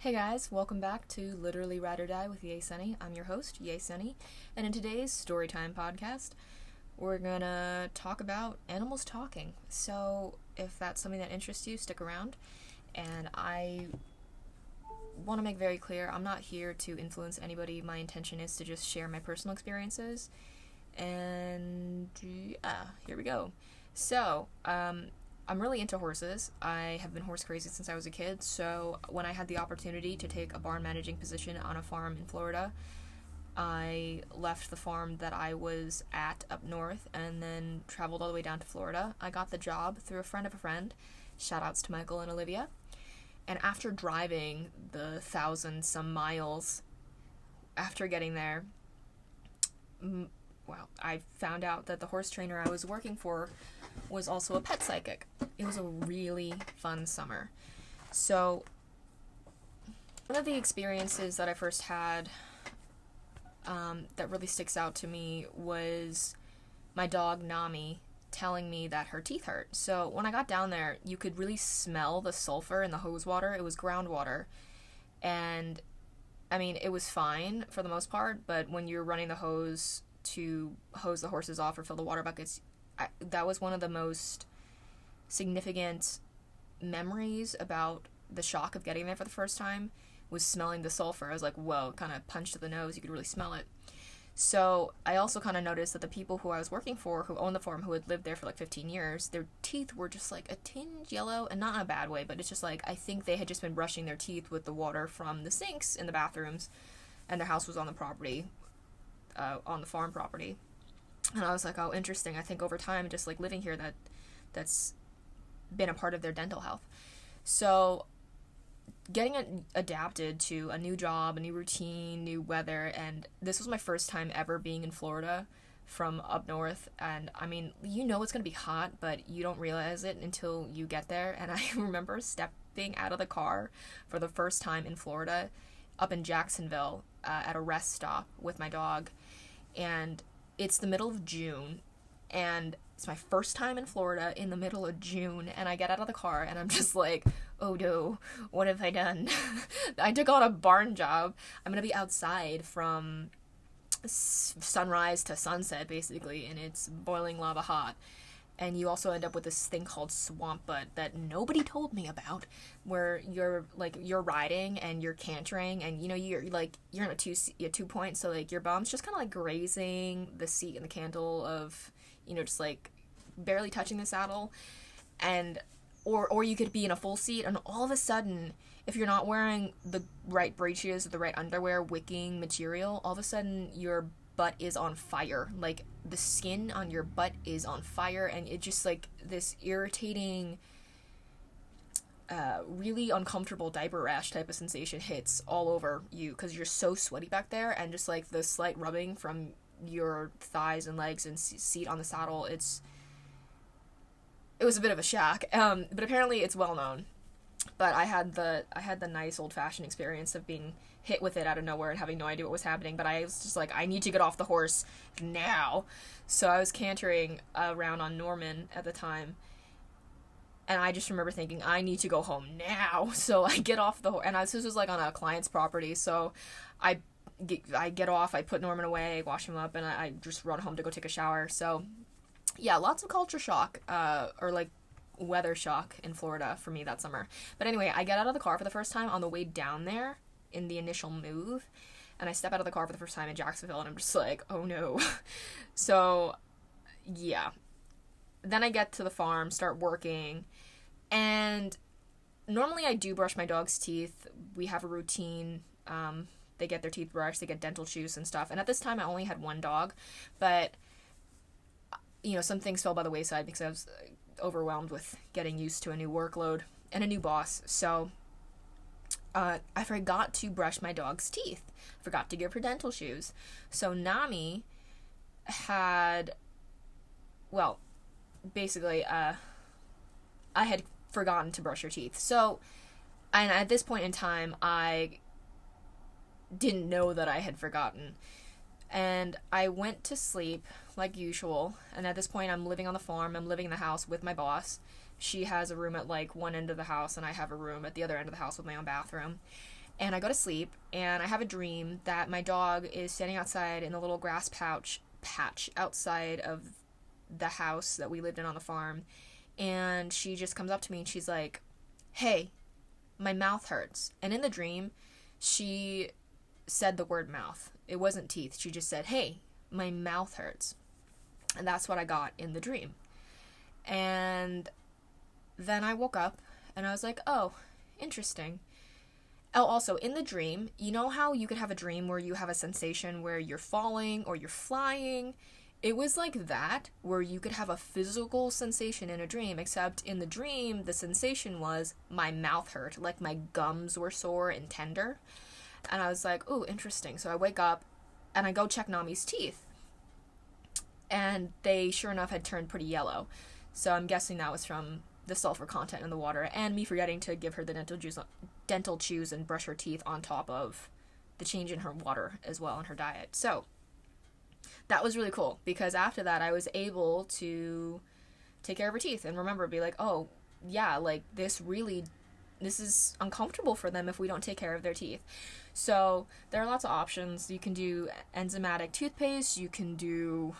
Hey guys, welcome back to Literally Ride or Die with Yay Sunny. I'm your host, Yay Sunny, and in today's Storytime podcast, we're gonna talk about animals talking. So, if that's something that interests you, stick around. And I want to make very clear, I'm not here to influence anybody. My intention is to just share my personal experiences. And yeah, here we go. So, I'm really into horses. I have been horse crazy since I was a kid, so when I had the opportunity to take a barn managing position on a farm in Florida, I left the farm that I was at up north and then traveled all the way down to Florida. I got the job through a friend of a friend. Shout outs to Michael and Olivia. And after driving the 1,000-some miles, after getting there, I found out that the horse trainer I was working for was also a pet psychic. It was a really fun summer. So, one of the experiences that I first had that really sticks out to me was my dog Nami telling me that her teeth hurt. So, when I got down there, you could really smell the sulfur in the hose water. It was groundwater. And, I mean, it was fine for the most part, but when you're running the hose to hose the horses off or fill the water buckets, that was one of the most significant memories about the shock of getting there for the first time, was smelling the sulfur. I was like, whoa, kind of punched to the nose. You could really smell it. So I also kind of noticed that the people who I was working for, who owned the farm, who had lived there for like 15 years, their teeth were just like a tinge yellow, and not in a bad way, but it's just like, I think they had just been brushing their teeth with the water from the sinks in the bathrooms, and their house was on the property, on the farm property. And I was like, oh, interesting. I think over time, just like living here, that's been a part of their dental health. So getting adapted to a new job, a new routine, new weather, and this was my first time ever being in Florida from up north. And I mean, you know it's going to be hot, but you don't realize it until you get there. And I remember stepping out of the car for the first time in Florida up in Jacksonville at a rest stop with my dog. And it's the middle of June, and it's my first time in Florida in the middle of June, and I get out of the car, and I'm just like, oh no, what have I done? I took on a barn job. I'm gonna be outside from sunrise to sunset, basically, and it's boiling lava hot. And you also end up with this thing called swamp butt that nobody told me about, where you're riding and you're cantering, and you're in a two point, so like your bum's just kind of like grazing the seat and the cantle of, just like barely touching the saddle, and or you could be in a full seat, and all of a sudden, if you're not wearing the right breeches or the right underwear wicking material, all of a sudden your butt is on fire. Like, the skin on your butt is on fire, and it just like this irritating, really uncomfortable diaper rash type of sensation hits all over you because you're so sweaty back there, and just like the slight rubbing from your thighs and legs and seat on the saddle, it was a bit of a shock, but apparently it's well known. But I had the nice old-fashioned experience of being hit with it out of nowhere and having no idea what was happening, but I was just like, I need to get off the horse now. So I was cantering around on Norman at the time, and I just remember thinking, I need to go home now. So I get off the horse, and this was like on a client's property, so I get off, I put Norman away, wash him up, and I just run home to go take a shower. So yeah, lots of culture shock, or like weather shock in Florida for me that summer. But anyway, I get out of the car for the first time on the way down there in the initial move, and I step out of the car for the first time in Jacksonville, and I'm just like, oh no. So yeah, then I get to the farm, start working, and normally I do brush my dog's teeth. We have a routine. They get their teeth brushed, they get dental chews and stuff, and at this time I only had one dog, but some things fell by the wayside because I was overwhelmed with getting used to a new workload and a new boss. So I forgot to brush my dog's teeth. Forgot to give her dental shoes. So Nami had, basically, I had forgotten to brush her teeth. So, and at this point in time, I didn't know that I had forgotten. And I went to sleep like usual, and at this point I'm living on the farm, I'm living in the house with my boss. She has a room at like one end of the house, and I have a room at the other end of the house with my own bathroom. And I go to sleep, and I have a dream that my dog is standing outside in the little grass patch outside of the house that we lived in on the farm. And she just comes up to me and she's like, "Hey, my mouth hurts." And in the dream, she said the word mouth. It wasn't teeth. She just said, "Hey, my mouth hurts." And that's what I got in the dream. And then I woke up and I was like, "Oh, interesting." Oh, also, in the dream, you know how you could have a dream where you have a sensation where you're falling or you're flying? It was like that, where you could have a physical sensation in a dream, except in the dream, the sensation was my mouth hurt, like my gums were sore and tender. And I was like, "Ooh, interesting." So I wake up and I go check Nami's teeth. And they, sure enough, had turned pretty yellow. So I'm guessing that was from the sulfur content in the water and me forgetting to give her the dental chews and brush her teeth on top of the change in her water as well in her diet. So that was really cool, because after that I was able to take care of her teeth and remember, be like, "Oh yeah, like this is uncomfortable for them if we don't take care of their teeth." So there are lots of options. You can do enzymatic toothpaste, you can do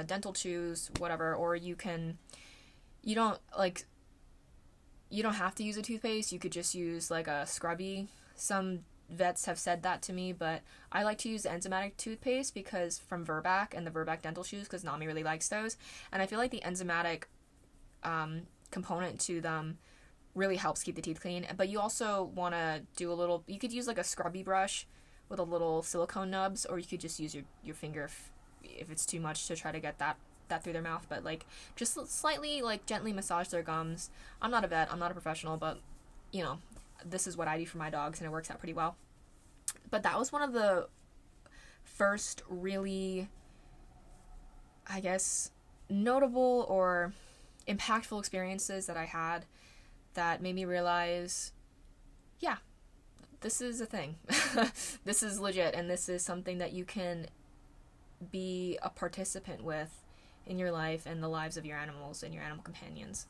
dental chews, whatever, or you don't have to use a toothpaste. You could just use like a scrubby. Some vets have said that to me, but I like to use the enzymatic toothpaste because from Verbac and the Verbac dental chews, because Nami really likes those, and I feel like the enzymatic component to them really helps keep the teeth clean. But you also want to do you could use like a scrubby brush with a little silicone nubs, or you could just use your finger if it's too much to try to get that through their mouth. But like just slightly like gently massage their gums. I'm not a vet, I'm not a professional, but you know, this is what I do for my dogs and it works out pretty well. But that was one of the first really, I guess, notable or impactful experiences that I had that made me realize, yeah, this is a thing. This is legit, and this is something that you can be a participant with in your life and the lives of your animals and your animal companions.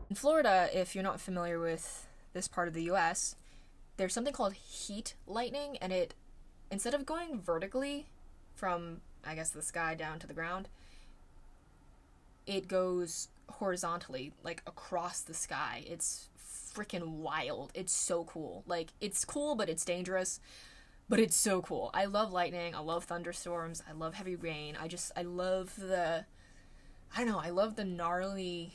In Florida, if you're not familiar with this part of the US, there's something called heat lightning, and it, instead of going vertically from, I guess, the sky down to the ground, it goes horizontally, like across the sky. It's freaking wild. It's so cool. Like, it's cool, but it's dangerous. But it's so cool. I love lightning. I love thunderstorms. I love heavy rain. I love the gnarly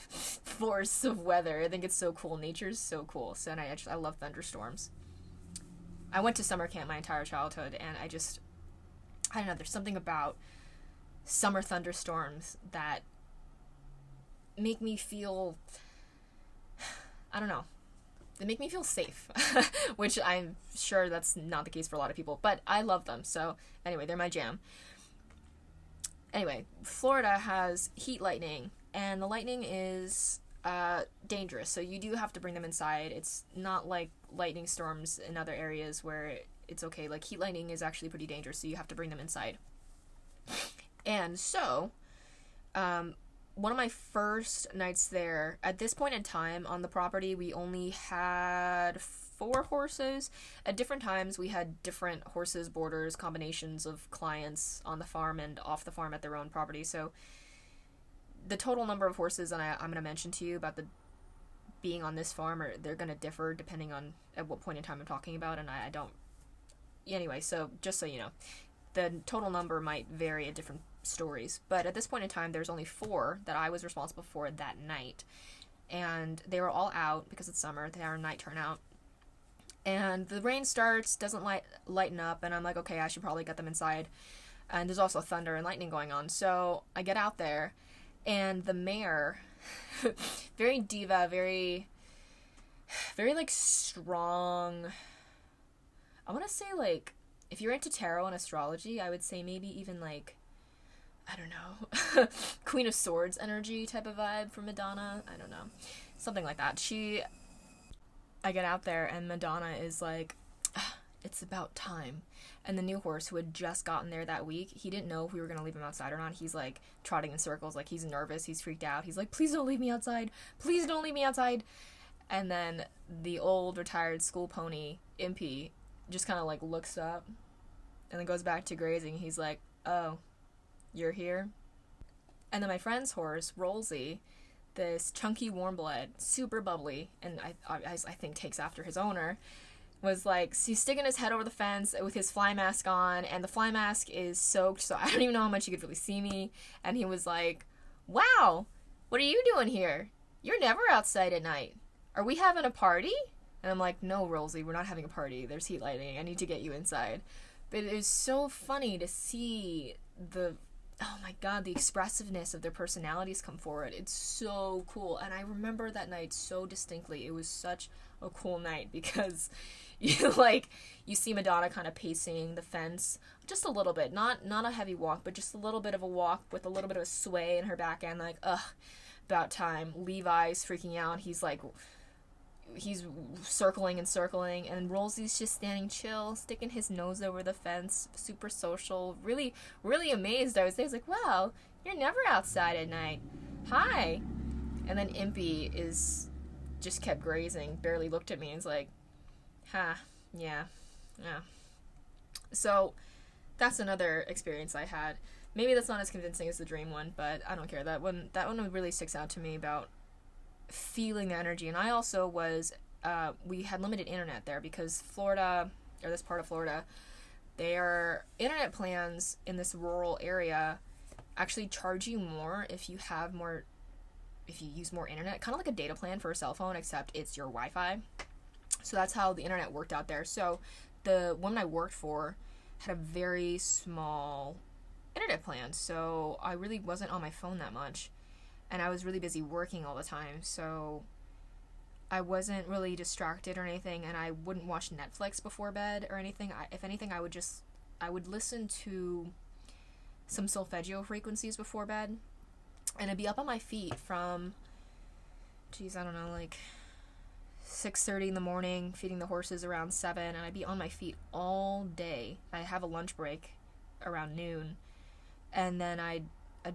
force of weather. I think it's so cool. Nature's so cool. So, and I love thunderstorms. I went to summer camp my entire childhood, and I don't know, there's something about summer thunderstorms that make me feel, I don't know, they make me feel safe, which I'm sure that's not the case for a lot of people, but I love them. So anyway, they're my jam. Anyway, Florida has heat lightning, and the lightning is dangerous, so you do have to bring them inside. It's not like lightning storms in other areas where it's okay. Like, heat lightning is actually pretty dangerous, so you have to bring them inside. And so, one of my first nights there, at this point in time on the property, we only had 4 horses. At different times, we had different horses, boarders, combinations of clients on the farm and off the farm at their own property. So the total number of horses that I'm going to mention to you about the being on this farm, they're going to differ depending on at what point in time I'm talking about, and I don't... Anyway, so just so you know, the total number might vary at different stories, but at this point in time there's only 4 that I was responsible for that night, and they were all out because it's summer. They are night turnout, and the rain starts, doesn't lighten up, and I'm like, okay, I should probably get them inside. And there's also thunder and lightning going on, so I get out there, and the mare very diva, very like strong, I want to say, like, if you're into tarot and astrology, I would say maybe even like, I don't know, Queen of Swords energy type of vibe from Madonna. I don't know. Something like that. I get out there and Madonna is like, it's about time. And the new horse, who had just gotten there that week, he didn't know if we were going to leave him outside or not. He's like trotting in circles, like he's nervous, he's freaked out. He's like, please don't leave me outside. Please don't leave me outside. And then the old retired school pony, Impy, just kind of like looks up and then goes back to grazing. He's like, oh, you're here? And then my friend's horse, Rolsey, this chunky warm blood, super bubbly, and I think takes after his owner, was like, he's sticking his head over the fence with his fly mask on, and the fly mask is soaked, so I don't even know how much you could really see me. And he was like, wow, what are you doing here? You're never outside at night. Are we having a party? And I'm like, no, Rolsey, we're not having a party. There's heat lighting. I need to get you inside. But it was so funny to see oh my god, the expressiveness of their personalities come forward. It's so cool. And I remember that night so distinctly. It was such a cool night because you see Madonna kind of pacing the fence just a little bit. Not a heavy walk, but just a little bit of a walk with a little bit of a sway in her back end, like, ugh, about time. Levi's freaking out. He's circling and circling, and Rolsey's just standing chill, sticking his nose over the fence, super social, really, really amazed. I was like, wow, you're never outside at night. Hi. And then Impy just kept grazing, barely looked at me, and was like, yeah. So that's another experience I had. Maybe that's not as convincing as the dream one, but I don't care. That one really sticks out to me about feeling the energy. And I also we had limited internet there because Florida, or this part of Florida, their internet plans in this rural area actually charge you more if you use more internet, kind of like a data plan for a cell phone, except it's your Wi-Fi. So that's how the internet worked out there. So the woman I worked for had a very small internet plan, so I really wasn't on my phone that much. And I was really busy working all the time, so I wasn't really distracted or anything, and I wouldn't watch Netflix before bed or anything. If anything, I would listen to some solfeggio frequencies before bed, and I'd be up on my feet from, I don't know, like 6:30 in the morning, feeding the horses around 7, and I'd be on my feet all day. I have a lunch break around noon, and then I'd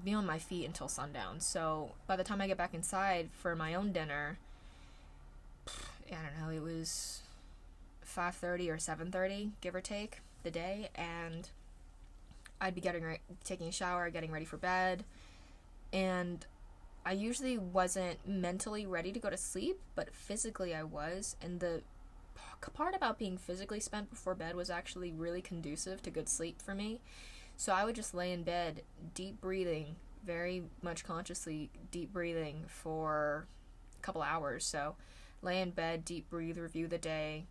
be on my feet until sundown. So by the time I get back inside for my own dinner, I don't know, it was 5:30 or 7:30, give or take, the day, and I'd be taking a shower, getting ready for bed, and I usually wasn't mentally ready to go to sleep, but physically I was, and the part about being physically spent before bed was actually really conducive to good sleep for me. So I would just lay in bed, deep breathing, very much consciously deep breathing for a couple hours. So lay in bed, deep breathe, review the day.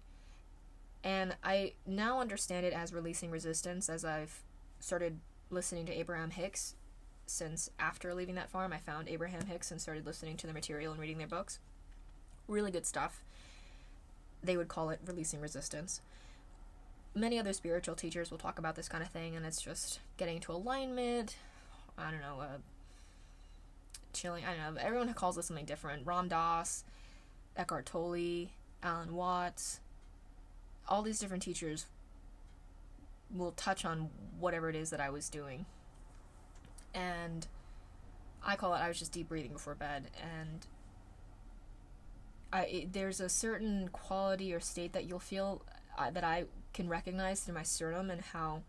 And I now understand it as releasing resistance, as I've started listening to Abraham Hicks. Since after leaving that farm, I found Abraham Hicks and started listening to their material and reading their books. Really good stuff. They would call it releasing resistance. Many other spiritual teachers will talk about this kind of thing, and it's just getting into alignment, I don't know, chilling, I don't know, everyone calls it something different. Ram Dass, Eckhart Tolle, Alan Watts, all these different teachers will touch on whatever it is that I was doing. And I was just deep breathing before bed, and there's a certain quality or state that you'll feel that I can recognize through my sternum, and how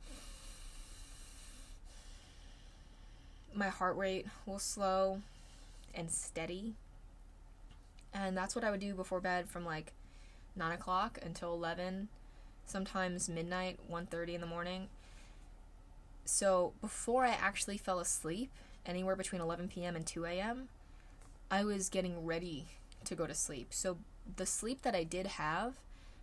my heart rate will slow and steady. And that's what I would do before bed from like 9 o'clock until 11, sometimes midnight, 1:30 in the morning. So before I actually fell asleep, anywhere between 11 p.m. and 2 a.m., I was getting ready to go to sleep. So the sleep that I did have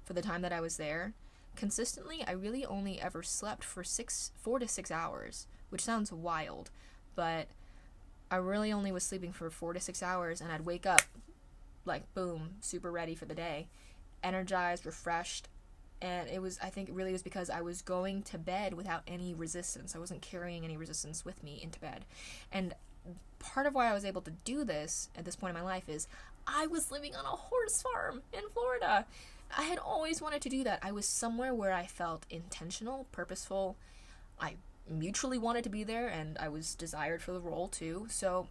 for the time that I was there, consistently, I really only ever slept for 4 to 6 hours, which sounds wild, but I really only was sleeping for 4 to 6 hours, and I'd wake up like, boom, super ready for the day, energized, refreshed. And I think it really was because I was going to bed without any resistance. I wasn't carrying any resistance with me into bed. And part of why I was able to do this at this point in my life is I was living on a horse farm in Florida. I had always wanted to do that. I was somewhere where I felt intentional, purposeful. I mutually wanted to be there, and I was desired for the role too. So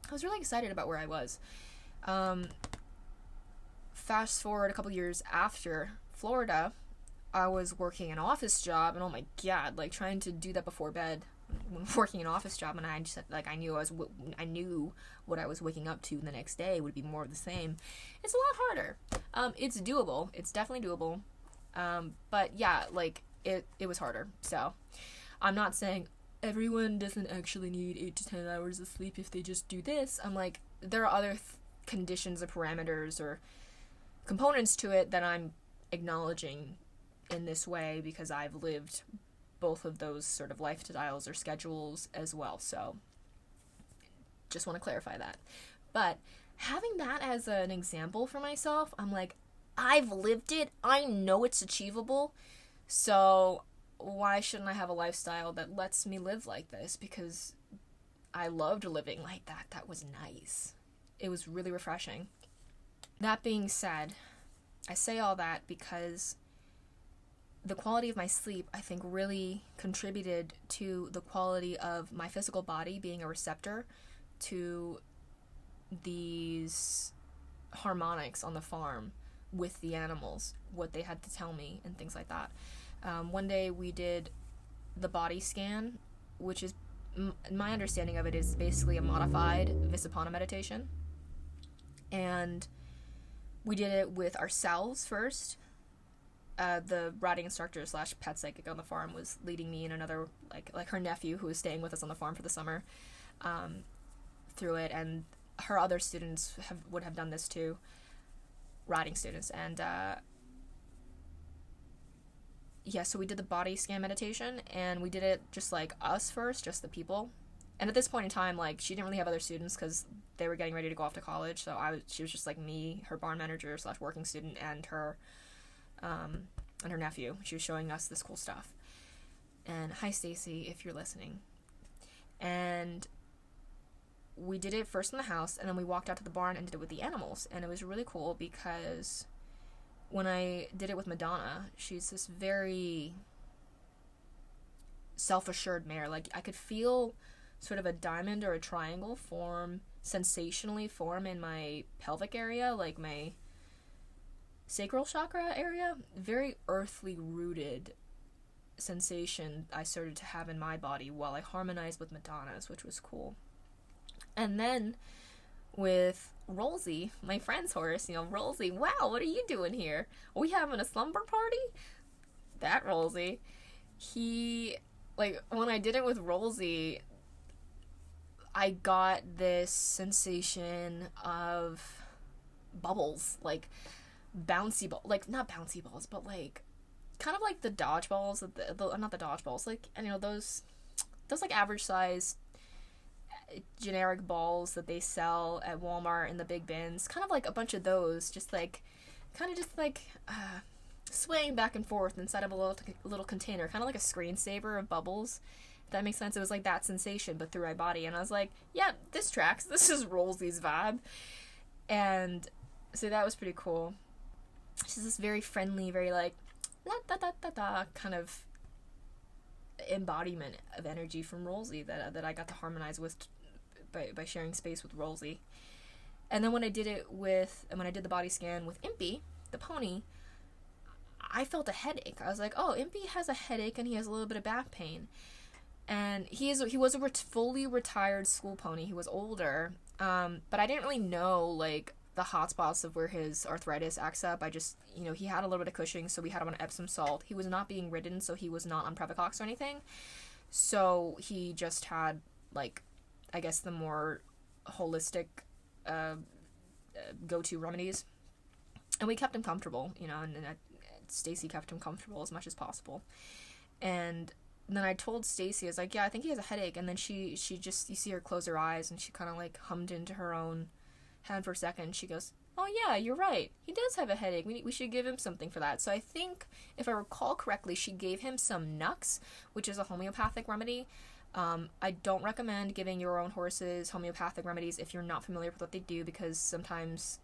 I was really excited about where I was. Fast forward a couple years after Florida, I was working an office job, and oh my god, like trying to do that before bed when working an office job, and I just like I knew what I was waking up to the next day would be more of the same. It's a lot harder. It's doable. It's definitely doable. But yeah, like it was harder. So I'm not saying everyone doesn't actually need 8 to 10 hours of sleep if they just do this. I'm like, there are other conditions or parameters or components to it that I'm acknowledging in this way because I've lived both of those sort of lifestyles or schedules as well. So just want to clarify that. But having that as an example for myself, I'm like, I've lived it. I know it's achievable. So why shouldn't I have a lifestyle that lets me live like this? Because I loved living like that. That was nice. It was really refreshing. That being said, I say all that because the quality of my sleep, I think, really contributed to the quality of my physical body being a receptor to these harmonics on the farm with the animals, what they had to tell me, and things like that. One day we did the body scan, which is, my understanding of it is basically a modified Visapana meditation. And we did it with ourselves first. The riding instructor / pet psychic on the farm was leading me and another, like her nephew who was staying with us on the farm for the summer, through it, and her other students would have done this too, riding students, and so we did the body scan meditation, and we did it just like us first, just the people. And at this point in time, like, she didn't really have other students because they were getting ready to go off to college, so she was just like me, her barn manager / working student, and her nephew. She was showing us this cool stuff. And hi, Stacy, if you're listening. And we did it first in the house, and then we walked out to the barn and did it with the animals. And it was really cool because when I did it with Madonna, she's this very self-assured mare. Like, I could feel sort of a diamond or a triangle sensationally form in my pelvic area, like my sacral chakra area. Very earthly rooted sensation I started to have in my body while I harmonized with Madonna's, which was cool. And then with Rolsey, my friend's horse, Rolsey, wow, what are you doing here? Are we having a slumber party? That Rolsey, when I did it with Rolsey, I got this sensation of bubbles, like bouncy ball, like not bouncy balls, but like kind of like the dodgeballs, not the dodgeballs, like, those like average size generic balls that they sell at Walmart in the big bins, kind of like a bunch of those, just like swaying back and forth inside of a little container, kind of like a screensaver of bubbles. If that makes sense. It was like that sensation, but through my body, and I was like, yeah, this tracks. This is Rolsey's vibe. And so that was pretty cool. She's this very friendly, very like la da da da da kind of embodiment of energy from Rolsey that I got to harmonize with by sharing space with Rolsey. And then when I did the body scan with Impy, the pony, I felt a headache. I was like, oh, Impy has a headache and he has a little bit of back pain. And he was a fully retired school pony. He was older, but I didn't really know like the hot spots of where his arthritis acts up. I just, he had a little bit of Cushing, so we had him on Epsom salt. He was not being ridden, so he was not on Previcox or anything. So he just had, like, I guess the more holistic go-to remedies. And we kept him comfortable, and Stacy kept him comfortable as much as possible. And then I told Stacy, I was like, yeah, I think he has a headache. And then she just, you see her close her eyes, and she kind of like hummed into her own head for a second. She goes, oh yeah, you're right. He does have a headache. We should give him something for that. So I think, if I recall correctly, she gave him some Nux, which is a homeopathic remedy. I don't recommend giving your own horses homeopathic remedies if you're not familiar with what they do, because sometimes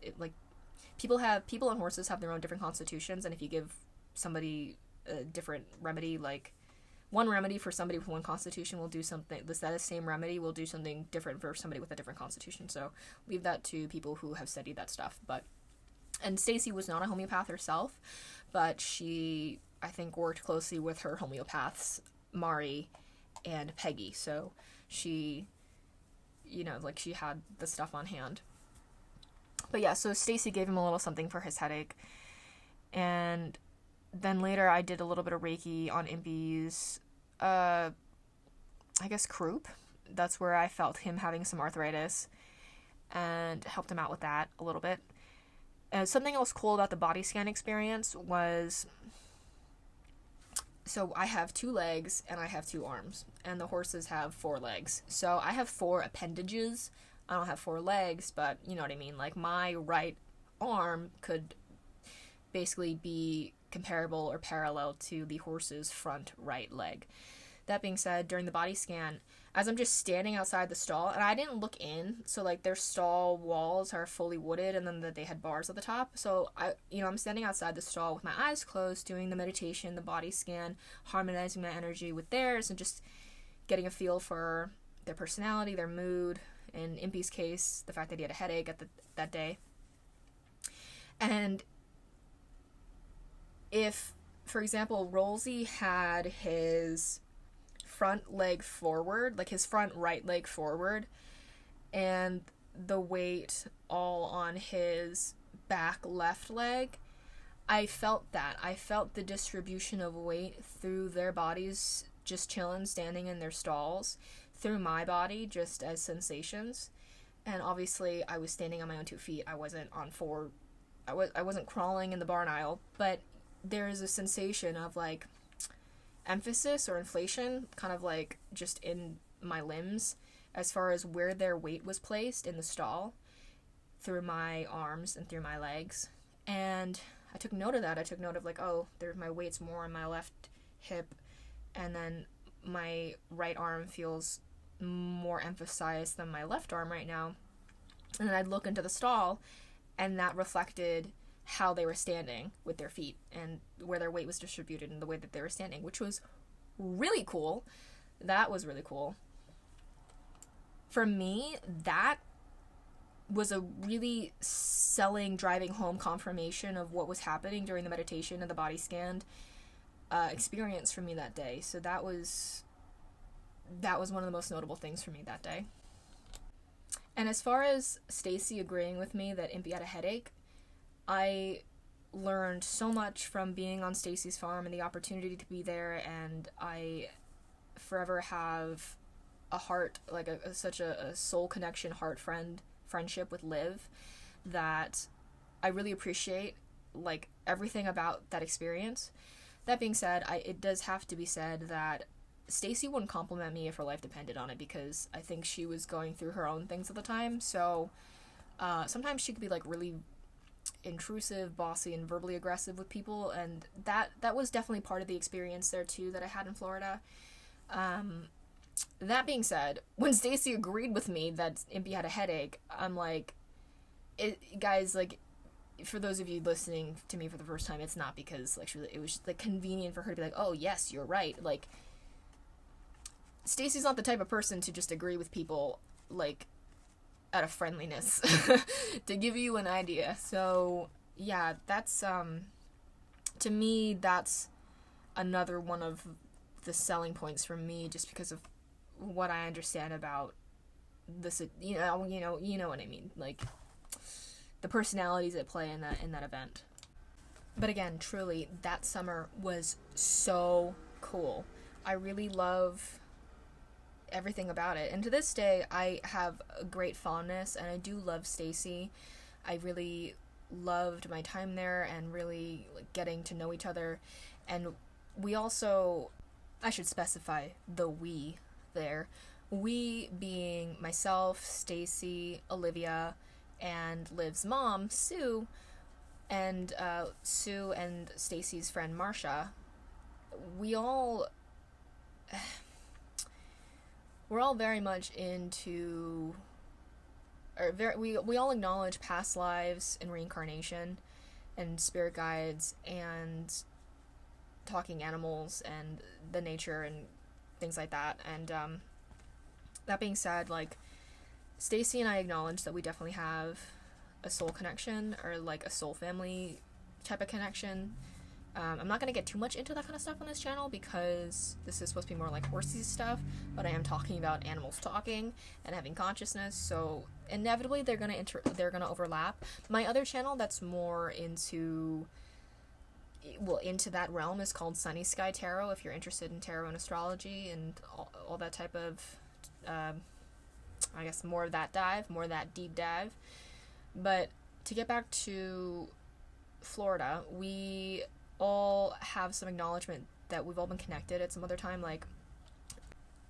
people and horses have their own different constitutions, and if you give somebody a different remedy, like one remedy for somebody with one constitution will do something, that same remedy will do something different for somebody with a different constitution. So leave that to people who have studied that stuff. And Stacy was not a homeopath herself, but she, I think, worked closely with her homeopaths, Mari and Peggy. So she, like, she had the stuff on hand. But yeah, so Stacy gave him a little something for his headache. And then later I did a little bit of Reiki on Impy's, I guess, croup. That's where I felt him having some arthritis and helped him out with that a little bit. Something else cool about the body scan experience was, so I have 2 legs and I have 2 arms, and the horses have 4 legs. So I have 4 appendages. I don't have 4 legs, but you know what I mean. Like, my right arm could basically be comparable or parallel to the horse's front right leg. That being said, during the body scan, as I'm just standing outside the stall, and I didn't look in, so like their stall walls are fully wooded, and then they had bars at the top. So I'm standing outside the stall with my eyes closed, doing the meditation, the body scan, harmonizing my energy with theirs, and just getting a feel for their personality, their mood. In Impy's case, the fact that he had a headache that day. And if, for example, Rolsey had his front leg forward, like his front right leg forward, and the weight all on his back left leg, I felt that. I felt the distribution of weight through their bodies, just chilling, standing in their stalls, through my body, just as sensations. And obviously, I was standing on my own 2 feet. I wasn't on 4. I wasn't crawling in the barn aisle, but there is a sensation of, like, emphasis or inflation, kind of like just in my limbs, as far as where their weight was placed in the stall, through my arms and through my legs. And I took note of that. I took note of, like, oh, my weight's more on my left hip, and then my right arm feels more emphasized than my left arm right now. And then I'd look into the stall, and that reflected how they were standing with their feet and where their weight was distributed and the way that they were standing, which was really cool. That was really cool. For me, that was a really driving home confirmation of what was happening during the meditation and the body scan experience for me that day. So that was one of the most notable things for me that day. And as far as Stacy agreeing with me that Impy had a headache, I learned so much from being on Stacy's farm and the opportunity to be there, and I forever have a heart, like such a soul connection, friendship with Liv, that I really appreciate, like, everything about that experience. That being said, it does have to be said that Stacy wouldn't compliment me if her life depended on it, because I think she was going through her own things at the time. So sometimes she could be, like, really intrusive, bossy, and verbally aggressive with people, and that was definitely part of the experience there too that I had in Florida. That being said, when Stacy agreed with me that Impy had a headache, I'm like, guys, like, for those of you listening to me for the first time, it's not because, like, it was just, like, convenient for her to be like, oh yes, you're right. Like, Stacy's not the type of person to just agree with people, like, out of friendliness. To give you an idea. So yeah, that's to me, that's another one of the selling points for me, just because of what I understand about this, you know what I mean, like the personalities at play in that event. But again, truly, that summer was so cool. I really love everything about it, and to this day I have a great fondness, and I do love Stacy. I really loved my time there, and really, like, getting to know each other. And we also, I should specify the we there, we being myself, Stacy, Olivia, and Liv's mom, Sue, and Stacy's friend Marsha. We're all very much into we all acknowledge past lives and reincarnation and spirit guides and talking animals and the nature and things like that. And that being said, like, Stacy and I acknowledge that we definitely have a soul connection, or like a soul family type of connection. I'm not going to get too much into that kind of stuff on this channel because this is supposed to be more like horsey stuff, but I am talking about animals talking and having consciousness, so inevitably they're going to overlap. My other channel that's more into that realm is called Sunny Sky Tarot, if you're interested in tarot and astrology and all that type of I guess more of that deep dive. But to get back to Florida, we all have some acknowledgement that we've all been connected at some other time. Like,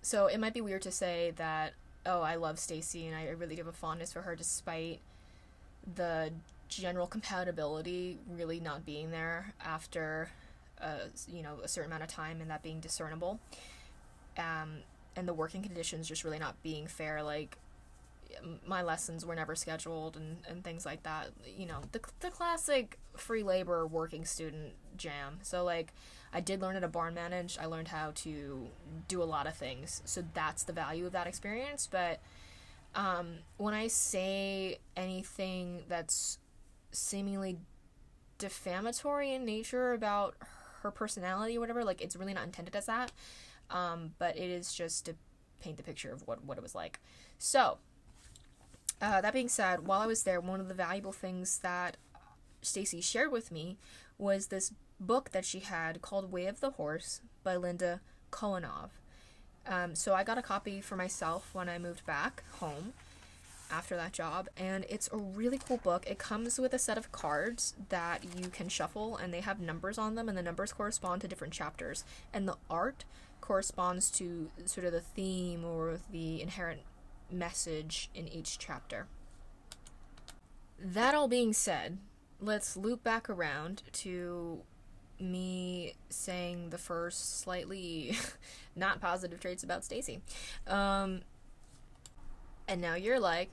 so it might be weird to say that, oh, I love Stacy and I really do have a fondness for her, despite the general compatibility really not being there after a certain amount of time, and that being discernible, and the working conditions just really not being fair. Like, my lessons were never scheduled and things like that. The classic free labor working student jam. So, like, I did learn how to barn manage. I learned how to do a lot of things. So that's the value of that experience. But when I say anything that's seemingly defamatory in nature about her personality or whatever, like, it's really not intended as that. But it is just to paint the picture of what it was like. So, that being said, while I was there, one of the valuable things that Stacy shared with me was this book that she had called Way of the Horse by Linda Kohanov. So I got a copy for myself when I moved back home after that job, and it's a really cool book. It comes with a set of cards that you can shuffle, and they have numbers on them, and the numbers correspond to different chapters, and the art corresponds to sort of the theme or the inherent message in each chapter. That all being said, let's loop back around to me saying the first slightly not positive traits about Stacy. And now you're like,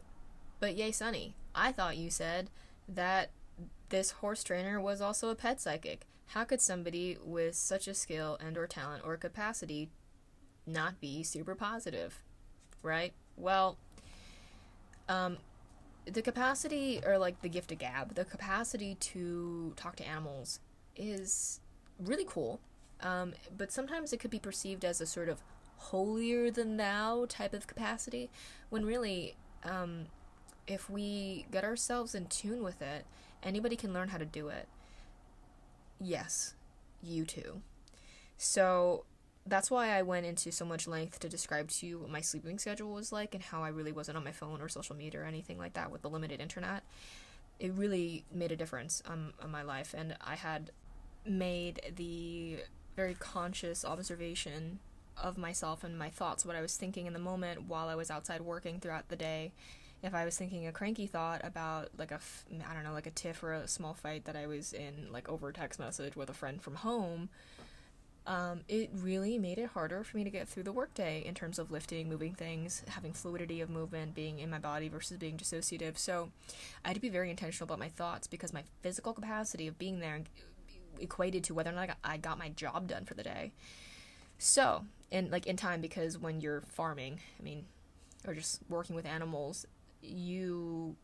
but yay, Sunny, I thought you said that this horse trainer was also a pet psychic. How could somebody with such a skill and or talent or capacity not be super positive, right? Well, the capacity, or like the gift of gab, the capacity to talk to animals is really cool, but sometimes it could be perceived as a sort of holier than thou type of capacity, when really, if we get ourselves in tune with it, anybody can learn how to do it. Yes, you too. So that's why I went into so much length to describe to you what my sleeping schedule was like and how I really wasn't on my phone or social media or anything like that with the limited internet. It really made a difference on my life, and I had made the very conscious observation of myself and my thoughts, what I was thinking in the moment while I was outside working throughout the day. If I was thinking a cranky thought about like a tiff or a small fight that I was in, like over text message with a friend from home, it really made it harder for me to get through the workday in terms of lifting, moving things, having fluidity of movement, being in my body versus being dissociative. So I had to be very intentional about my thoughts, because my physical capacity of being there equated to whether or not I got my job done for the day. So, in time, because when you're farming, or just working with animals, you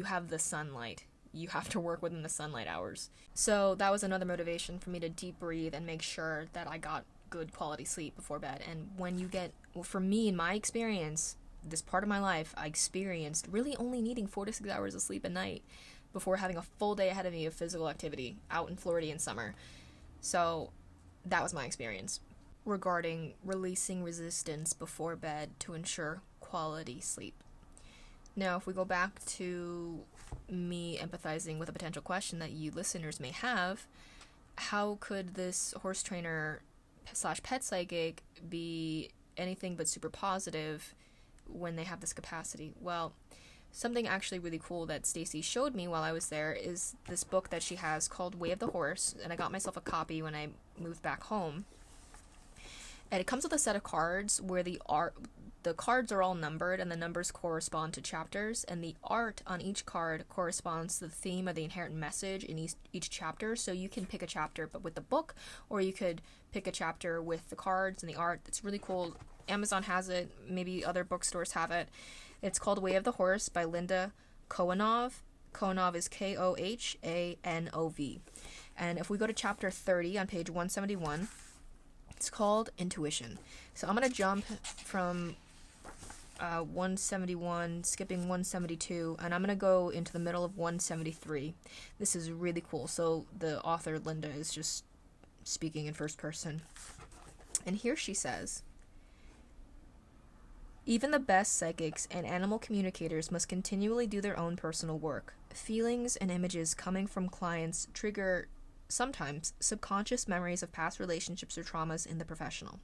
have the sunlight. You have to work within the sunlight hours. So that was another motivation for me to deep breathe and make sure that I got good quality sleep before bed. And when you get, for me, in my experience, this part of my life, I experienced really only needing 4 to 6 hours of sleep a night before having a full day ahead of me of physical activity out in Florida summer. So that was my experience regarding releasing resistance before bed to ensure quality sleep. Now, if we go back to me empathizing with a potential question that you listeners may have, how could this horse trainer / pet psychic be anything but super positive when they have this capacity? Well, something actually really cool that Stacy showed me while I was there is this book that she has called Way of the Horse, and I got myself a copy when I moved back home. And it comes with a set of cards where the the cards are all numbered, and the numbers correspond to chapters, and the art on each card corresponds to the theme or the inherent message in each chapter. So you can pick a chapter but with the book, or you could pick a chapter with the cards and the art. It's really cool. Amazon has it, maybe other bookstores have it. It's called Way of the Horse by Linda Kohanov. Kohanov is Kohanov. And if we go to chapter 30 on page 171, it's called Intuition. So I'm going to jump from 171, skipping 172, and I'm going to go into the middle of 173. This is really cool. So the author, Linda, is just speaking in first person. And here she says, even the best psychics and animal communicators must continually do their own personal work. Feelings and images coming from clients trigger sometimes subconscious memories of past relationships or traumas in the professional.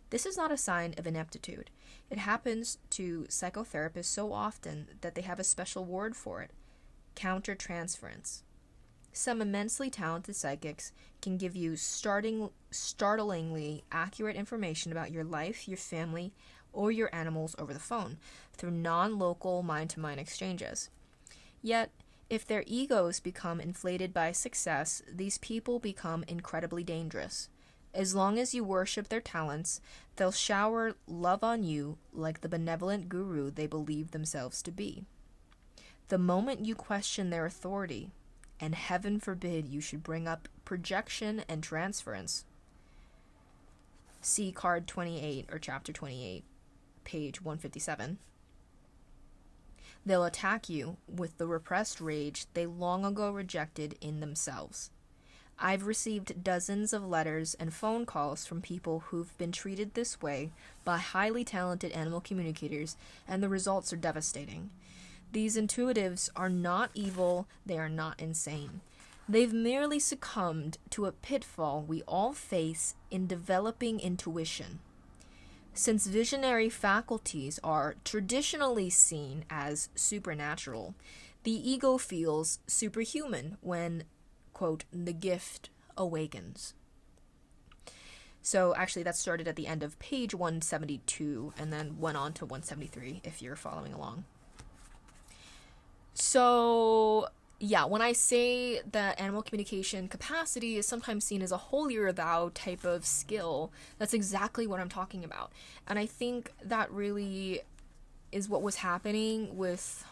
This is not a sign of ineptitude. It happens to psychotherapists so often that they have a special word for it: countertransference. Some immensely talented psychics can give you startlingly accurate information about your life, your family, or your animals over the phone through non-local mind-to-mind exchanges. Yet, if their egos become inflated by success, these people become incredibly dangerous. As long as you worship their talents, they'll shower love on you like the benevolent guru they believe themselves to be. The moment you question their authority, and heaven forbid you should bring up projection and transference, see card 28 or chapter 28, page 157. They'll attack you with the repressed rage they long ago rejected in themselves. I've received dozens of letters and phone calls from people who've been treated this way by highly talented animal communicators, and the results are devastating. These intuitives are not evil, they are not insane. They've merely succumbed to a pitfall we all face in developing intuition. Since visionary faculties are traditionally seen as supernatural, the ego feels superhuman when, quote, the gift awakens. So actually that started at the end of page 172 and then went on to 173 if you're following along. So yeah, when I say that animal communication capacity is sometimes seen as a holier thou type of skill, that's exactly what I'm talking about. And I think that really is what was happening with,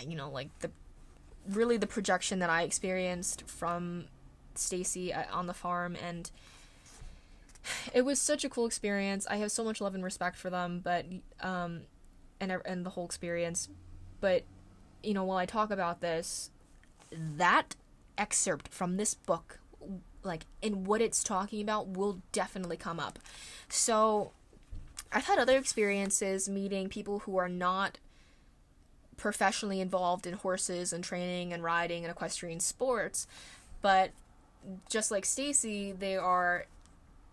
like the projection that I experienced from Stacy on the farm, and it was such a cool experience. I have so much love and respect for them, but and the whole experience. But while I talk about this, that excerpt from this book, and what it's talking about, will definitely come up. So I've had other experiences meeting people who are not professionally involved in horses and training and riding and equestrian sports, but just like Stacy, they are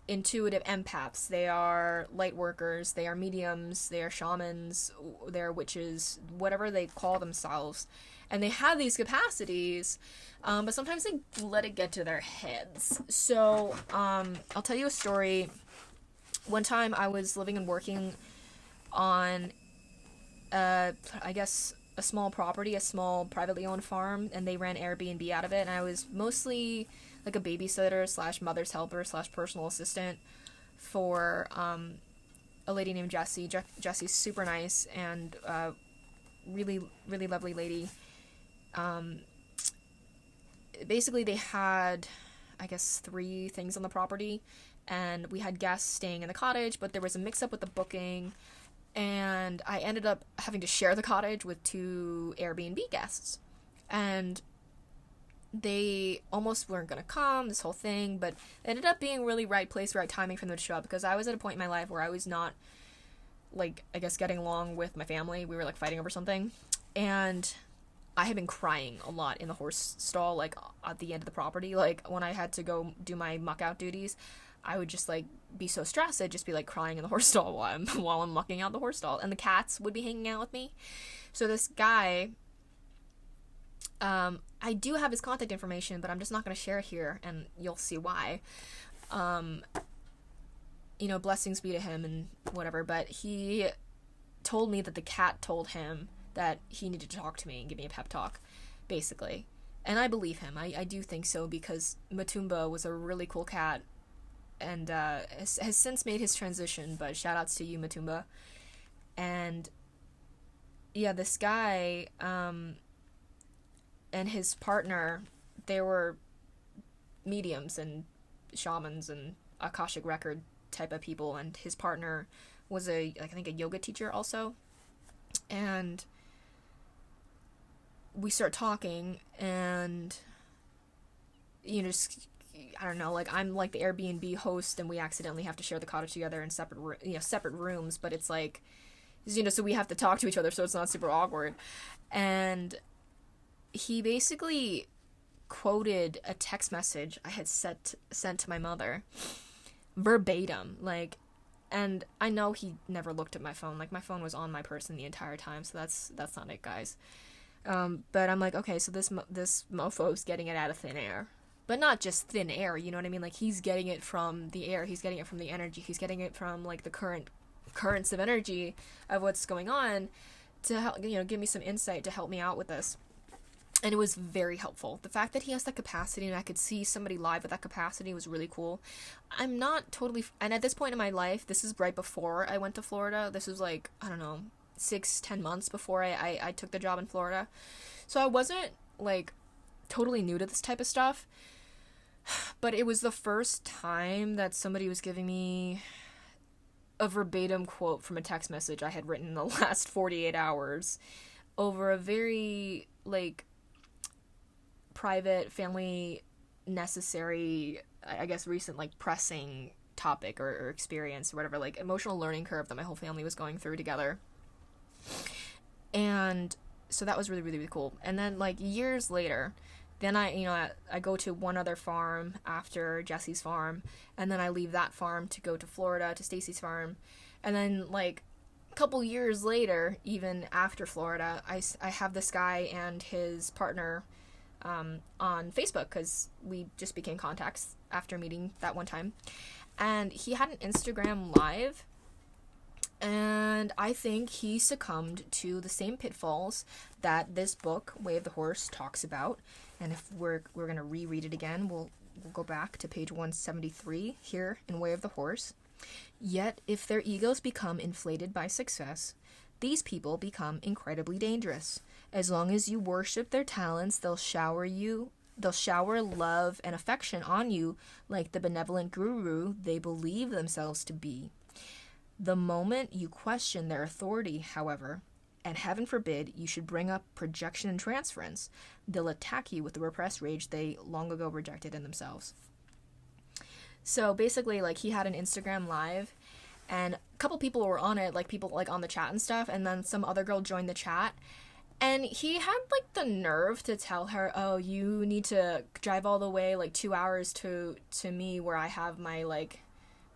intuitive empaths, they are light workers, they are mediums, they are shamans, they're witches, whatever they call themselves, and they have these capacities, but sometimes they let it get to their heads. So I'll tell you a story. One time I was living and working on a small property, a small privately owned farm, and they ran Airbnb out of it, and I was mostly like a babysitter / mother's helper / personal assistant for a lady named Jessie. Jessie's super nice and really, really lovely lady. Basically, they had, 3 things on the property, and we had guests staying in the cottage, but there was a mix-up with the booking, and I ended up having to share the cottage with 2 Airbnb guests. And they almost weren't going to come, this whole thing, but it ended up being really right place, right timing for them to show up, because I was at a point in my life where I was not, getting along with my family. We were, fighting over something, and I had been crying a lot in the horse stall, at the end of the property. When I had to go do my muck-out duties, I would just, be so stressed, I'd just be, crying in the horse stall while I'm mucking out the horse stall, and the cats would be hanging out with me. So this guy, I do have his contact information, but I'm just not going to share it here, and you'll see why. blessings be to him and whatever, but he told me that the cat told him that he needed to talk to me and give me a pep talk, basically. And I believe him. I do think so, because Matumba was a really cool cat, and has since made his transition, but shout outs to you, Matumba. And yeah, this guy and his partner, they were mediums and shamans and Akashic record type of people, and his partner was I think a yoga teacher also. And we start talking, and just, I don't know, like, I'm like the Airbnb host, and we accidentally have to share the cottage together in separate rooms, but it's like, so we have to talk to each other so it's not super awkward. And he basically quoted a text message I had sent to my mother verbatim, like, and I know he never looked at my phone. Like, my phone was on my person the entire time, so that's not it, guys. But I'm like, okay, so this mofo's getting it out of thin air. But not just thin air, you know what I mean? Like, he's getting it from the air, he's getting it from the energy, he's getting it from, like, the currents of energy of what's going on to help, give me some insight to help me out with this. And it was very helpful. The fact that he has that capacity and I could see somebody live with that capacity was really cool. I'm not totally... And at this point in my life, this is right before I went to Florida. This was like, I don't know, 6-10 months before I took the job in Florida. So I wasn't, like, totally new to this type of stuff. But it was the first time that somebody was giving me a verbatim quote from a text message I had written in the last 48 hours over a very, like, private, family necessary, I guess, recent, like, pressing topic or experience or whatever, like, emotional learning curve that my whole family was going through together. And so that was really, really, really cool. And then, like, years later, then I go to one other farm after Jesse's farm, and then I leave that farm to go to Florida to Stacy's farm. And then, like, a couple years later, even after Florida, I have this guy and his partner on Facebook, because we just became contacts after meeting that one time. And he had an Instagram live, and I think he succumbed to the same pitfalls that this book, Way of the Horse, talks about. And if we're going to reread it again, we'll go back to page 173 here in Way of the Horse. Yet, if their egos become inflated by success, these people become incredibly dangerous. As long as you worship their talents, they'll shower love and affection on you like the benevolent guru they believe themselves to be. The moment you question their authority, however, and heaven forbid you should bring up projection and transference, they'll attack you with the repressed rage they long ago rejected in themselves. So basically, like, he had an Instagram live, and a couple people were on it, like, people, like, on the chat and stuff, and then some other girl joined the chat, and he had, like, the nerve to tell her, oh, you need to drive all the way, like, 2 hours to me where I have my, like,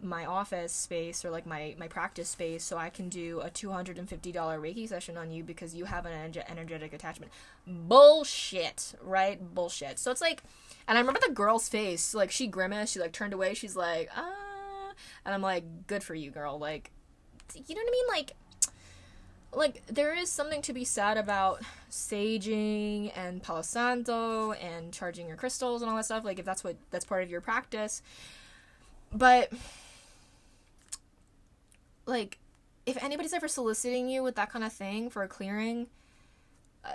my office space, or, like, my practice space, so I can do a $250 Reiki session on you because you have an energetic attachment. Bullshit, right? Bullshit. So it's like, and I remember the girl's face, like, she grimaced, she, like, turned away, she's like, and I'm like, good for you, girl, like, you know what I mean? Like, there is something to be said about saging and Palo Santo and charging your crystals and all that stuff, like, if that's part of your practice. But, like, if anybody's ever soliciting you with that kind of thing for a clearing,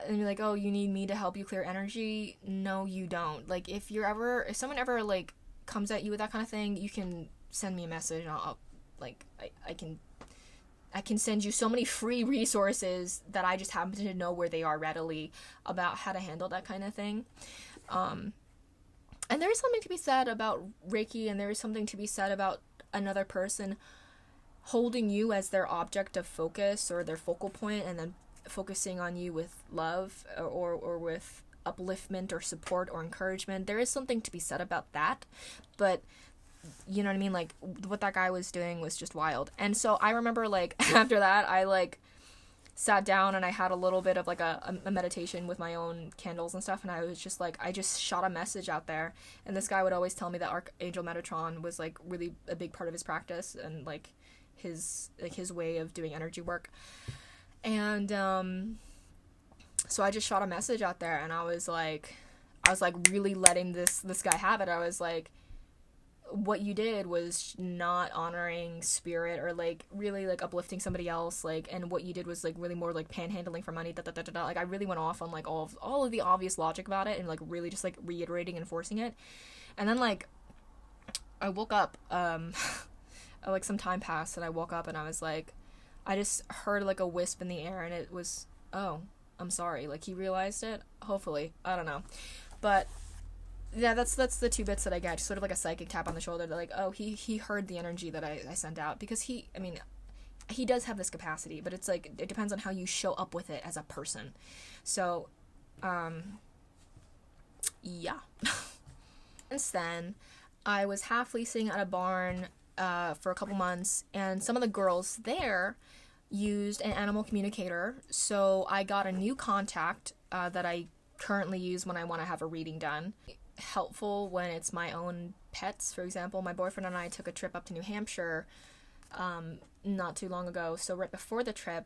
and you're like, oh, you need me to help you clear energy, no, you don't. Like, if someone ever, like, comes at you with that kind of thing, you can send me a message, and I'll like, I can send you so many free resources that I just happen to know where they are readily about how to handle that kind of thing. And there is something to be said about Reiki, and there is something to be said about another person holding you as their object of focus or their focal point, and then focusing on you with love or with upliftment or support or encouragement. There is something to be said about that, but you know what I mean? Like, what that guy was doing was just wild. And so I remember, like, after that, I, like, sat down and I had a little bit of like a meditation with my own candles and stuff, and I was just like, I just shot a message out there. And this guy would always tell me that Archangel Metatron was like really a big part of his practice and like his way of doing energy work. And so I just shot a message out there, and I was like really letting this guy have it. I was like, what you did was not honoring spirit or like really like uplifting somebody else, like, and what you did was like really more like panhandling for money, like I really went off on like all of the obvious logic about it and like really just like reiterating and forcing it. And then like I woke up, like some time passed and I woke up and I was like, I just heard like a wisp in the air, and it was, oh, I'm sorry. Like he realized it, hopefully, I don't know. But yeah, that's the two bits that I get, sort of like a psychic tap on the shoulder, to like, oh, he heard the energy that I sent out, because he does have this capacity, but it's like, it depends on how you show up with it as a person. So, yeah. Since then, I was half leasing at a barn for a couple months, and some of the girls there used an animal communicator, so I got a new contact that I currently use when I want to have a reading done. Helpful when it's my own pets. For example, my boyfriend and I took a trip up to New Hampshire not too long ago, so right before the trip,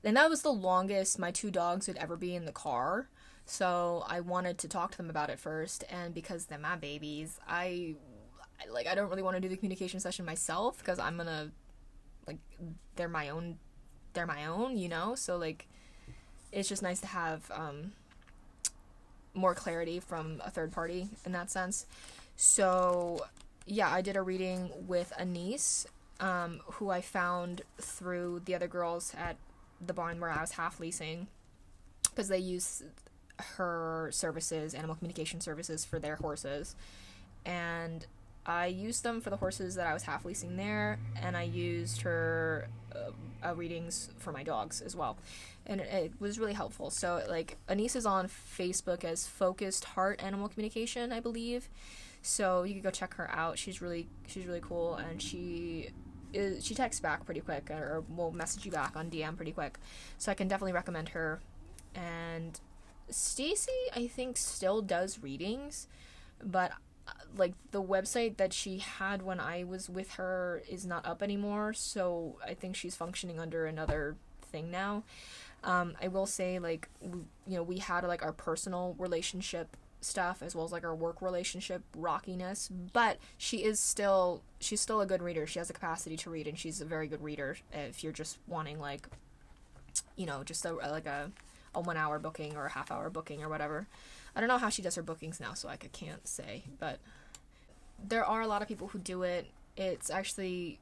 and that was the longest my two dogs would ever be in the car, so I wanted to talk to them about it first. And because they're my babies, I don't really want to do the communication session myself, because I'm gonna, like, they're my own, you know, so like it's just nice to have more clarity from a third party in that sense. So yeah, I did a reading with a niece who I found through the other girls at the barn where I was half leasing, because they use her services, animal communication services, for their horses, and I used them for the horses that I was half leasing there, and I used her readings for my dogs as well, and it was really helpful. So like, Anise is on Facebook as Focused Heart Animal Communication, I believe, so you could go check her out. She's really cool, and she texts back pretty quick, or will message you back on DM pretty quick, so I can definitely recommend her. And Stacy, I think, still does readings, but like the website that she had when I was with her is not up anymore, so I think she's functioning under another thing now. I will say, like, we had like our personal relationship stuff as well as like our work relationship rockiness, but she's still a good reader. She has the capacity to read, and she's a very good reader if you're just wanting, like, just a 1 hour booking or a half hour booking or whatever. I don't know how she does her bookings now, so I can't say, but there are a lot of people who do it. It's actually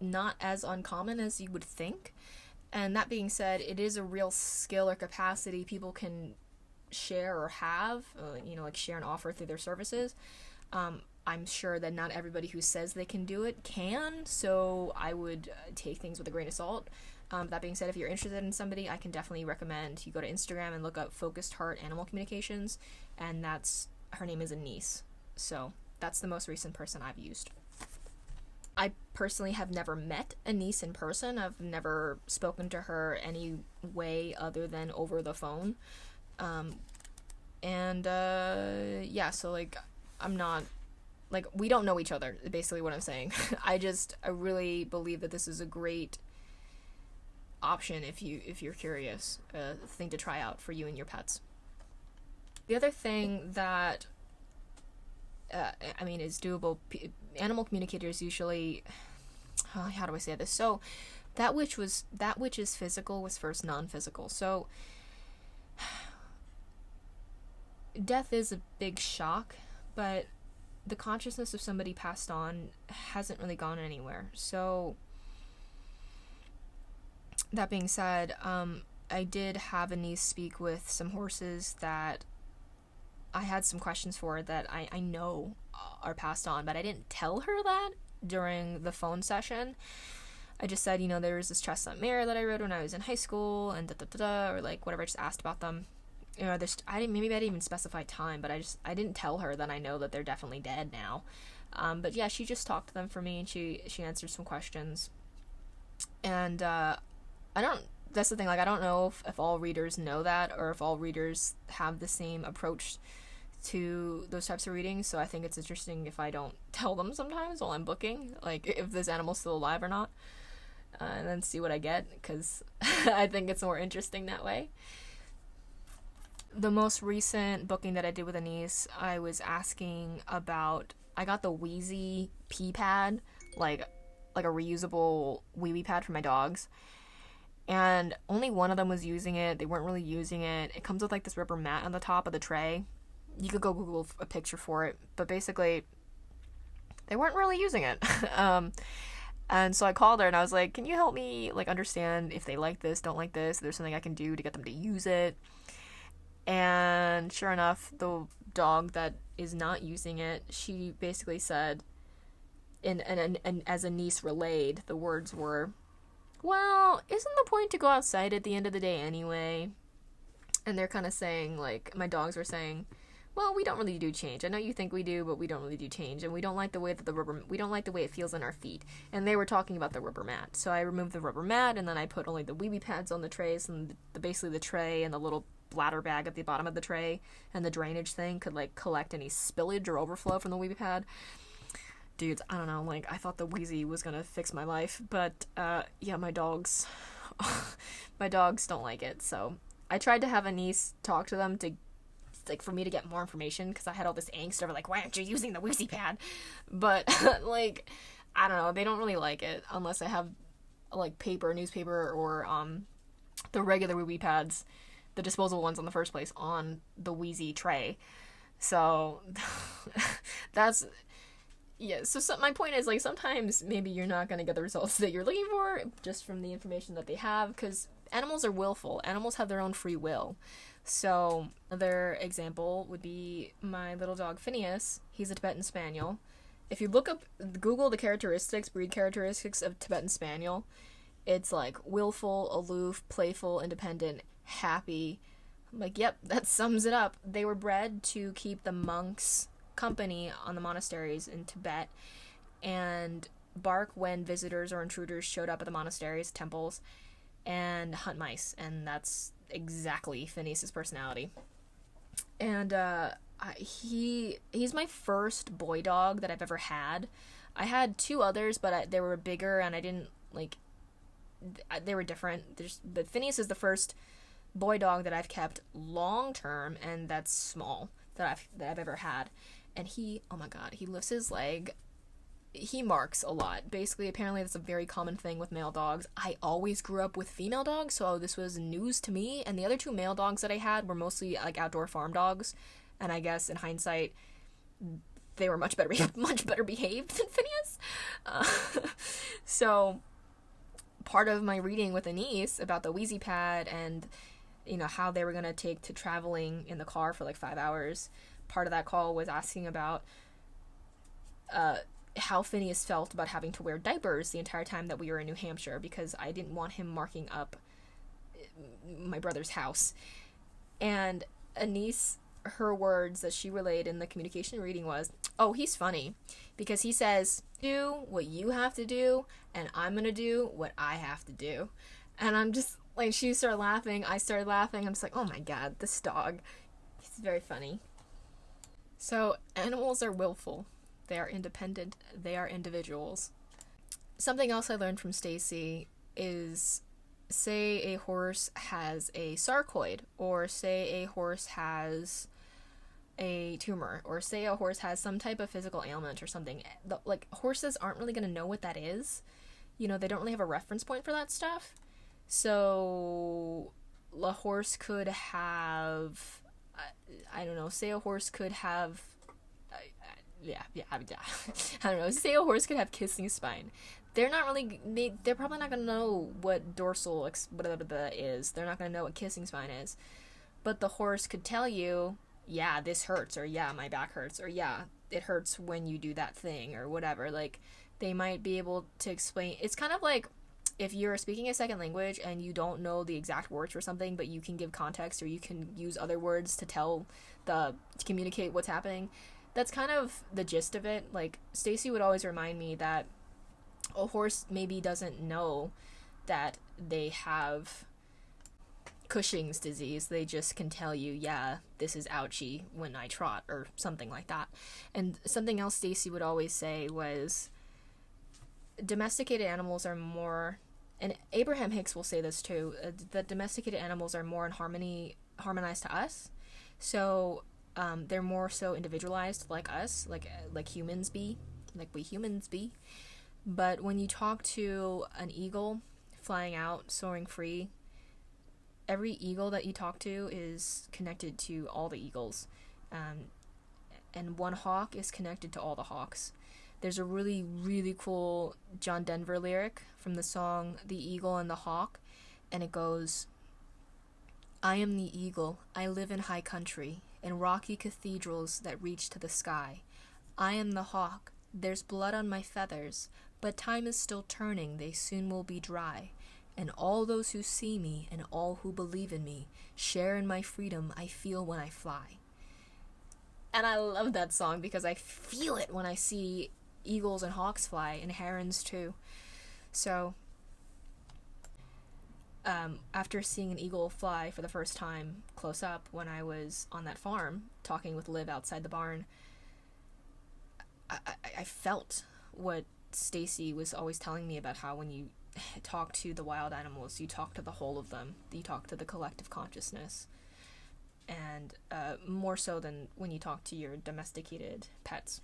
not as uncommon as you would think. And that being said, it is a real skill or capacity people can share or have, like share and offer through their services. I'm sure that not everybody who says they can do it can, so I would take things with a grain of salt. That being said, if you're interested in somebody, I can definitely recommend you go to Instagram and look up Focused Heart Animal Communications, and her name is Anise. So that's the most recent person I've used. I personally have never met Anise in person. I've never spoken to her any way other than over the phone. Yeah, so like, I'm not, like, we don't know each other, basically what I'm saying. I really believe that this is a great option if you're curious, thing to try out for you and your pets. The other thing that is doable, animal communicators usually, how do I say this? So that which is physical was first non-physical. So death is a big shock, but the consciousness of somebody passed on hasn't really gone anywhere. So that being said, I did have a niece speak with some horses that I had some questions for that I know are passed on, but I didn't tell her that during the phone session. I just said, there was this chestnut mare that I rode when I was in high school, and or like whatever. I just asked about them. I didn't even specify time, but I didn't tell her that I know that they're definitely dead now. But yeah, she just talked to them for me, and she answered some questions. And I don't that's the thing, like, I don't know if all readers know that, or if all readers have the same approach to those types of readings, so I think it's interesting if I don't tell them sometimes while I'm booking, like, if this animal's still alive or not, and then see what I get, because I think it's more interesting that way. The most recent booking that I did with a niece, I was asking about, I got the Wheezy pee pad, like a reusable wee pad for my dogs, and only one of them was using it. They weren't really using it. It comes with like this rubber mat on the top of the tray. You could go Google a picture for it, but basically they weren't really using it. And so I called her and I was like, can you help me like understand if they like this, don't like this, if there's something I can do to get them to use it? And sure enough, the dog that is not using it, she basically said, and as a niece relayed, the words were, well, isn't the point to go outside at the end of the day anyway? And they're kind of saying, like, my dogs were saying, well, we don't really do change. I know you think we do, but we don't really do change, and we don't like the way that we don't like the way it feels on our feet. And they were talking about the rubber mat. So I removed the rubber mat, and then I put only the wee pads on the trays, and basically the tray and the little bladder bag at the bottom of the tray, and the drainage thing could, like, collect any spillage or overflow from the wee pad. Dudes, I don't know, like, I thought the Wheezy was gonna fix my life, but, yeah, my dogs don't like it, so I tried to have a niece talk to them to, like, for me to get more information, because I had all this angst over, like, why aren't you using the Wheezy pad? But, like, I don't know, they don't really like it, unless I have, like, newspaper, or, the regular wee pads, the disposable ones in the first place, on the Wheezy tray. So, that's... Yeah, so my point is, like, sometimes maybe you're not going to get the results that you're looking for just from the information that they have, because animals are willful. Animals have their own free will. So, another example would be my little dog Phineas. He's a Tibetan Spaniel. If you Google the breed characteristics of Tibetan Spaniel, it's like willful, aloof, playful, independent, happy. I'm like, yep, that sums it up. They were bred to keep the monks company on the monasteries in Tibet, and bark when visitors or intruders showed up at the monasteries, temples, and hunt mice. And that's exactly Phineas's personality. And he's my first boy dog that I've ever had. I had two others, but they were bigger, and I didn't like. They were different. But Phineas is the first boy dog that I've kept long term, and that's small that I've ever had. And he, oh my god, he lifts his leg. He marks a lot. Basically, apparently that's a very common thing with male dogs. I always grew up with female dogs, so this was news to me. And the other two male dogs that I had were mostly like outdoor farm dogs. And I guess in hindsight, they were much better behaved than Phineas. So part of my reading with a niece about the Wheezy pad and, you know, how they were going to take to traveling in the car for like 5 hours, part of that call was asking about how Phineas felt about having to wear diapers the entire time that we were in New Hampshire, because I didn't want him marking up my brother's house. And a niece, her words that she relayed in the communication reading was, oh, he's funny, because he says, do what you have to do, and I'm gonna do what I have to do. And I'm just, like, she started laughing, I started laughing, I'm just like, oh my god, this dog, he's very funny. So, animals are willful. They are independent. They are individuals. Something else I learned from Stacy is, say a horse has a sarcoid, or say a horse has a tumor, or say a horse has some type of physical ailment or something. Like, horses aren't really going to know what that is. You know, they don't really have a reference point for that stuff. So, a horse could have... I don't know, say a horse could have, I don't know, say a horse could have kissing spine. They're probably not going to know what dorsal, whatever that is. They're not going to know what kissing spine is. But the horse could tell you, yeah, this hurts, or yeah, my back hurts, or yeah, it hurts when you do that thing, or whatever. Like, they might be able to explain. It's kind of like if you're speaking a second language and you don't know the exact words for something, but you can give context, or you can use other words to communicate what's happening. That's kind of the gist of it. Like, Stacy would always remind me that a horse maybe doesn't know that they have Cushing's disease. They just can tell you, yeah, this is ouchy when I trot, or something like that. And something else Stacy would always say was, domesticated animals are more, and Abraham Hicks will say this too, that domesticated animals are more in harmonized to us. So they're more so individualized like us, like humans be, like we humans be. But when you talk to an eagle flying out, soaring free, every eagle that you talk to is connected to all the eagles. And one hawk is connected to all the hawks. There's a really, really cool John Denver lyric from the song The Eagle and the Hawk, and it goes, I am the eagle, I live in high country, in rocky cathedrals that reach to the sky. I am the hawk, there's blood on my feathers, but time is still turning, they soon will be dry. And all those who see me, and all who believe in me, share in my freedom I feel when I fly. And I love that song because I feel it when I see eagles and hawks fly, and herons too. So, after seeing an eagle fly for the first time close up when I was on that farm, talking with Liv outside the barn, I felt what Stacy was always telling me about how when you talk to the wild animals, you talk to the whole of them, you talk to the collective consciousness, and more so than when you talk to your domesticated pets.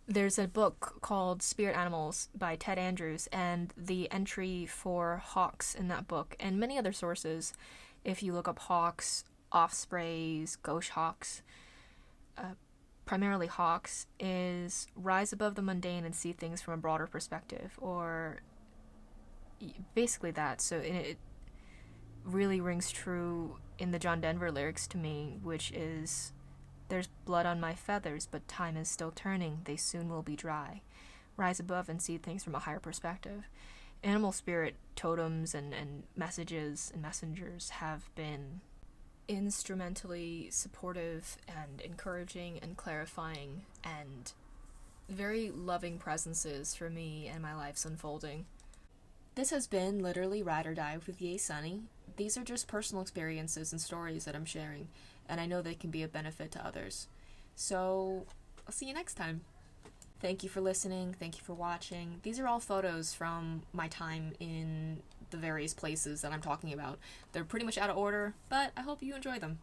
There's a book called Spirit Animals by Ted Andrews, and the entry for hawks in that book, and many other sources, if you look up hawks, ospreys, ghost hawks, primarily hawks, is rise above the mundane and see things from a broader perspective, or basically that. So it really rings true in the John Denver lyrics to me, which is, there's blood on my feathers, but time is still turning, they soon will be dry. Rise above and see things from a higher perspective. Animal spirit totems and messages and messengers have been instrumentally supportive and encouraging and clarifying and very loving presences for me and my life's unfolding. This has been literally Ride or Die with Yay Sunny. These are just personal experiences and stories that I'm sharing, and I know they can be of benefit to others. So, I'll see you next time. Thank you for listening, thank you for watching. These are all photos from my time in the various places that I'm talking about. They're pretty much out of order, but I hope you enjoy them.